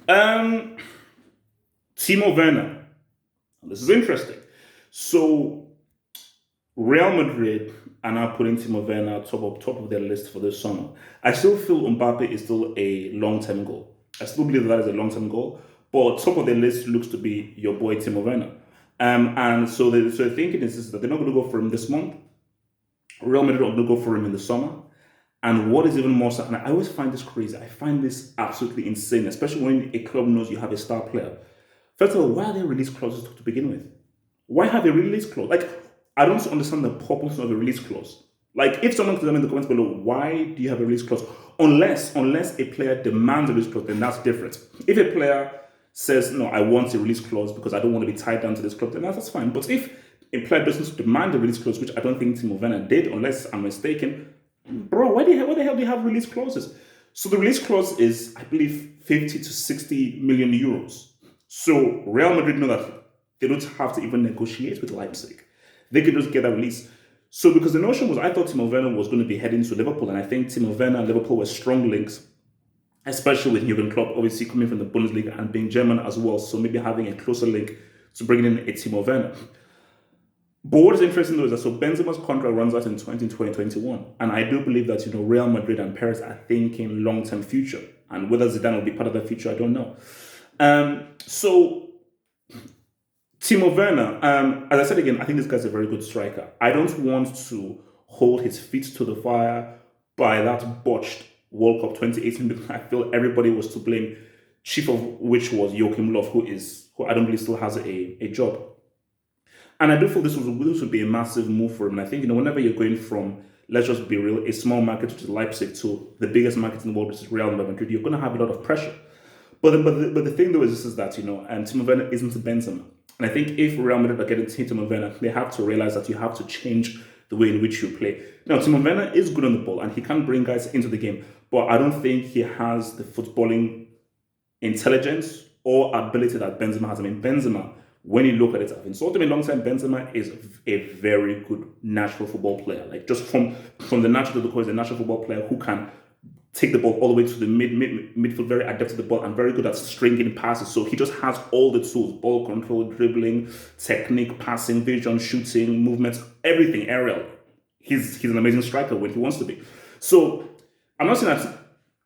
Um, Timo Werner. This is interesting. So Real Madrid are now putting Timo Werner top of their list for this summer. I still feel Mbappe is still a long term goal. I still believe that is a long term goal, but top of their list looks to be your boy Timo Werner. And so the thinking is that they're not going to go for him this month. Real Madrid are going to go for him in the summer. And what is even more so, and I always find this crazy. I find this absolutely insane, especially when a club knows you have a star player. First of all, why are there release clauses to begin with? Why have a release clause? Like, I don't understand the purpose of a release clause. Like, if someone could tell me in the comments below, why do you have a release clause? Unless a player demands a release clause, then that's different. If a player says, no, I want a release clause because I don't want to be tied down to this club, then that's fine. But if a player doesn't demand a release clause, which I don't think Timo Werner did, unless I'm mistaken, bro, why the hell do you have release clauses? So the release clause is, I believe, 50 to 60 million euros. So Real Madrid know that they don't have to even negotiate with Leipzig. They could just get a release. So because the notion was, I thought Timo Werner was going to be heading to Liverpool, and I think Timo Werner and Liverpool were strong links, especially with Jurgen Klopp, obviously coming from the Bundesliga and being German as well. So maybe having a closer link to bringing in a Timo Werner. But what is interesting though is that so Benzema's contract runs out in 2021, and I do believe that Real Madrid and Paris are thinking long-term future, and whether Zidane will be part of that future, I don't know. So Timo Werner, as I said again, I think this guy's a very good striker. I don't want to hold his feet to the fire by that botched World Cup 2018 because I feel everybody was to blame, chief of which was Joachim Löw, who I don't believe still has a job. And I do feel this would be a massive move for him. And I think, whenever you're going from, let's just be real, a small market, which is Leipzig, to the biggest market in the world, which is Real Madrid, you're going to have a lot of pressure. But the thing though is that, Timo Werner isn't Benzema. And I think if Real Madrid are getting Timo Werner, they have to realize that you have to change the way in which you play. Now, Timo Werner is good on the ball and he can bring guys into the game, but I don't think he has the footballing intelligence or ability that Benzema has. I mean, Benzema, when you look at it, I've insulted him a long time. Benzema is a very good natural football player. Like, just from the natural to the core, is a natural football player who can take the ball all the way to the midfield, very adept at the ball and very good at stringing passes. So he just has all the tools: ball control, dribbling, technique, passing, vision, shooting, movements, everything, aerial. He's an amazing striker when he wants to be. So I'm not saying that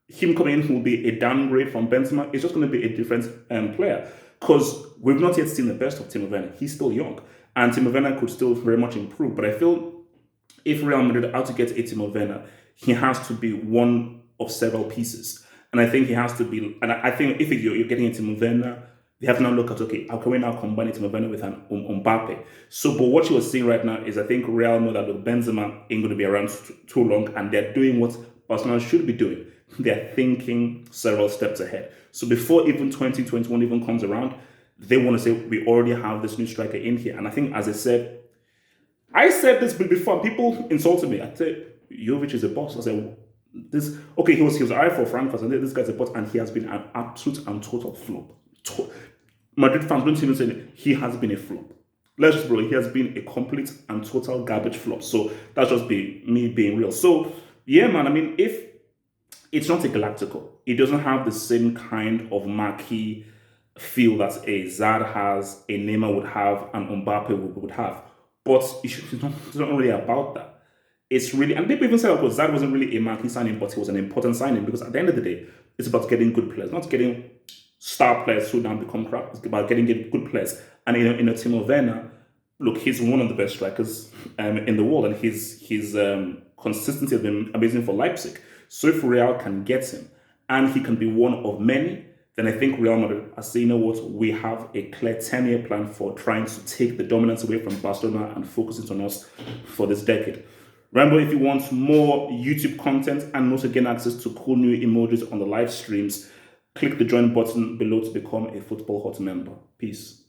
him coming in will be a downgrade from Benzema. It's just going to be a different player, because we've not yet seen the best of Timo Werner. He's still young, and Timo Werner could still very much improve. But I feel if Real Madrid are to get a Timo Werner, he has to be one of several pieces. And I think he has to be, and I think if you're getting a Timo Werner, they have to now look at, okay, how can we now combine Timo Werner with an Mbappe? So, but what you are seeing right now is, I think Real know that Benzema ain't going to be around too long, and they're doing what Barcelona should be doing. They're thinking several steps ahead. So before even 2021 even comes around, they want to say, we already have this new striker in here. And I think, as I said this before, people insulted me. I said, Jovic is a boss. I said, he was I for Frankfurt, and this guy's a boss, and he has been an absolute and total flop. Madrid fans don't even say he has been a flop. Let's just he has been a complete and total garbage flop. So that's just me being real. So yeah, man, I mean, if it's not a Galactico, it doesn't have the same kind of marquee feel that a Zad has, a Neymar would have, and Mbappe would have. But it's not really about that. It's really, and people even say, oh, Zad wasn't really a marquee signing, but he was an important signing, because at the end of the day, it's about getting good players, not getting star players who now become crap. It's about getting good players. And in a Timo Werner, look, he's one of the best strikers in the world, and his consistency has been amazing for Leipzig. So if Real can get him, and he can be one of many, then I think Real Madrid are saying, we have a clear 10-year plan for trying to take the dominance away from Barcelona and focusing on us for this decade. Remember, if you want more YouTube content and also gain access to cool new emojis on the live streams, click the join button below to become a Football Hut member. Peace.